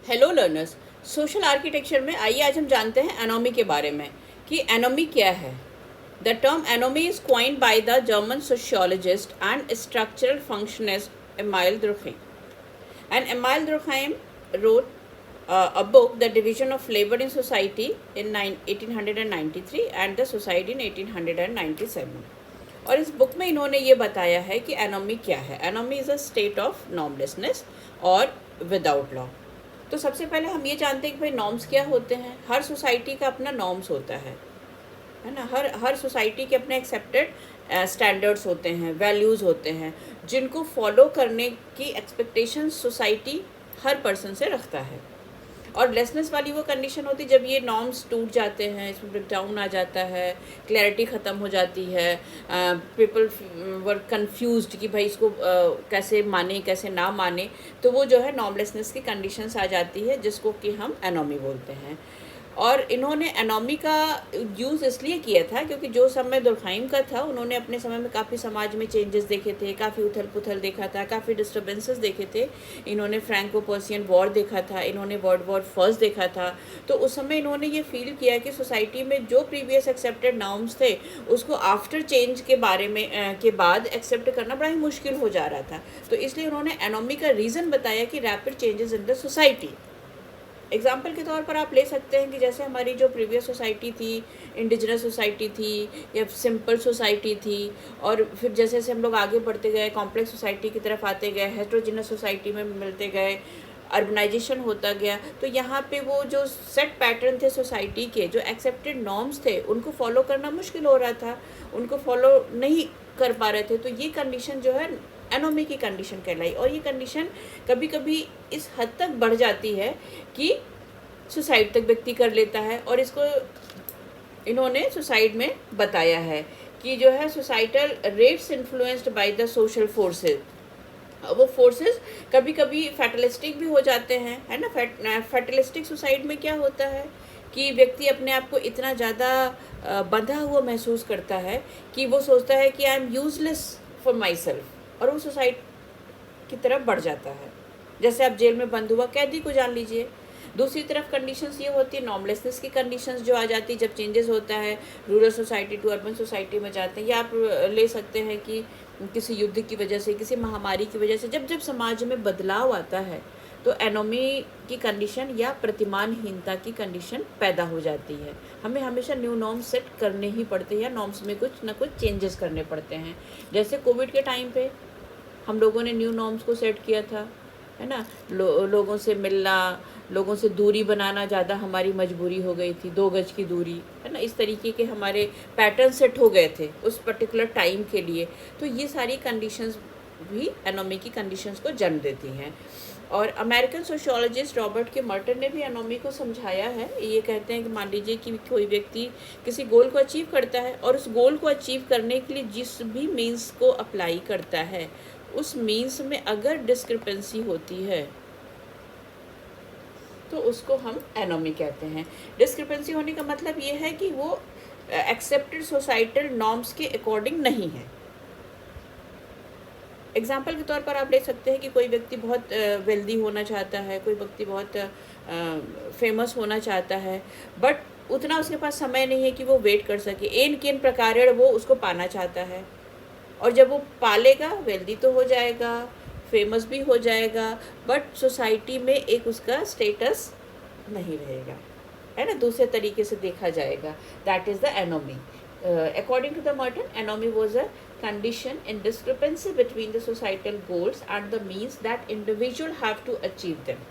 Hello learners. Social architecture में आइए आज हम जानते हैं एनोमी के बारे में कि एनोमी क्या है। The term anomie is coined by the German sociologist and structural functionalist Emile Durkheim. And Emile Durkheim wrote a book, The Division of Labor in Society, in 1893 and The Society in 1897. और इस book में इन्होंने ये बताया है कि anomie क्या है। Anomie is a state of normlessness और विदाउट लॉ। तो सबसे पहले हम ये जानते हैं कि भाई नॉर्म्स क्या होते हैं। हर सोसाइटी का अपना नॉर्म्स होता है ना। हर सोसाइटी के अपने एक्सेप्टेड स्टैंडर्ड्स होते हैं, वैल्यूज़ होते हैं, जिनको फॉलो करने की एक्सपेक्टेशन सोसाइटी हर पर्सन से रखता है। और लेसनेस वाली वो कंडीशन होती है जब ये नॉर्म्स टूट जाते हैं, इसमें ब्रेक डाउन आ जाता है, क्लैरिटी ख़त्म हो जाती है, पीपल वर कंफ्यूज्ड कि भाई इसको कैसे माने कैसे ना माने, तो वो जो है नॉर्मलेसनेस की कंडीशंस आ जाती है, जिसको कि हम एनोमी बोलते हैं। और इन्होंने एनोमी का यूज़ इसलिए किया था क्योंकि जो समय दुर्खाइम का था, उन्होंने अपने समय में काफ़ी समाज में चेंजेस देखे थे, काफ़ी उथल पुथल देखा था, काफ़ी डिस्टर्बेंसेस देखे थे। इन्होंने फ्रैंको पर्सियन वॉर देखा था, इन्होंने वर्ल्ड वॉर फर्स्ट देखा था। तो उस समय इन्होंने ये फील किया कि सोसाइटी में जो प्रीवियस एक्सेप्टेड नॉर्म्स थे उसको आफ्टर चेंज के बारे में के बाद एक्सेप्ट करना बड़ा ही मुश्किल हो जा रहा था। तो इसलिए उन्होंने एनोमी का रीज़न बताया कि rapid changes in the society. Example के तौर पर आप ले सकते हैं कि जैसे हमारी जो प्रीवियस सोसाइटी थी, इंडिजिनस सोसाइटी थी या सिंपल सोसाइटी थी, और फिर जैसे जैसे हम लोग आगे बढ़ते गए, कॉम्प्लेक्स सोसाइटी की तरफ आते गए, हेट्रोजिनस सोसाइटी में मिलते गए, अर्बनाइजेशन होता गया, तो यहाँ पे वो जो सेट पैटर्न थे सोसाइटी के, जो एक्सेप्टेड नॉर्म्स थे, उनको फॉलो करना मुश्किल हो रहा था, उनको फॉलो नहीं कर पा रहे थे। तो ये कंडीशन जो है एनोमी की कंडीशन कहलाई। और ये कंडीशन कभी कभी इस हद तक बढ़ जाती है कि सुसाइड तक व्यक्ति कर लेता है। और इसको इन्होंने सुसाइड में बताया है कि जो है societal rates influenced by the social forces. वो फोर्सेस कभी कभी फैटलिस्टिक भी हो जाते हैं, है ना। फैटलिस्टिक सुसाइड में क्या होता है कि व्यक्ति अपने आप को इतना ज़्यादा बंधा हुआ महसूस करता है कि वो सोचता है कि I am useless for my self, और वो सुसाइड की तरफ बढ़ जाता है। जैसे आप जेल में बंद हुआ कैदी को जान लीजिए। दूसरी तरफ कंडीशंस ये होती है नॉर्मलेसनेस की कंडीशंस जो आ जाती है जब चेंजेस होता है, rural society to urban society में जाते हैं। या आप ले सकते हैं कि किसी युद्ध की वजह से, किसी महामारी की वजह से जब जब समाज में बदलाव आता है तो एनोमी की कंडीशन या प्रतिमानहीनता की कंडीशन पैदा हो जाती है। हमें हमेशा न्यू नॉर्म्स सेट करने ही पड़ते हैं या नॉर्म्स में कुछ ना कुछ चेंजेस करने पड़ते हैं। जैसे कोविड के टाइम पे हम लोगों ने न्यू नॉर्म्स को सेट किया था, है ना। लोगों से मिलना, लोगों से दूरी बनाना ज़्यादा हमारी मजबूरी हो गई थी, 2 गज की दूरी, है ना। इस तरीके के हमारे पैटर्न सेट हो गए थे उस पर्टिकुलर टाइम के लिए। तो ये सारी कंडीशंस भी एनोमी की कंडीशंस को जन्म देती हैं। और अमेरिकन सोशियोलॉजिस्ट रॉबर्ट के मर्टन ने भी एनोमी को समझाया है। ये कहते हैं कि मान लीजिए कि कोई व्यक्ति किसी गोल को अचीव करता है और उस गोल को अचीव करने के लिए जिस भी मीन्स को अप्लाई करता है, उस मीन्स में अगर डिस्क्रिपेंसी होती है तो उसको हम एनोमी कहते हैं। डिस्क्रिपेंसी होने का मतलब ये है कि वो एक्सेप्टेड सोसाइटल नॉर्म्स के अकॉर्डिंग नहीं है। एग्जाम्पल के तौर पर आप ले सकते हैं कि कोई व्यक्ति बहुत वेल्दी होना चाहता है, कोई व्यक्ति बहुत फेमस होना चाहता है, बट उतना उसके पास समय नहीं है कि वो वेट कर सके। एन किन प्रकारेण वो उसको पाना चाहता है, और जब वो पालेगा वेल्दी तो हो जाएगा, फेमस भी हो जाएगा, बट सोसाइटी में एक उसका स्टेटस नहीं रहेगा, है ना। दूसरे तरीके से देखा जाएगा। That is the anomie. According to the Merton, anomy was a condition in discrepancy between the societal goals and the means that individual have to achieve them.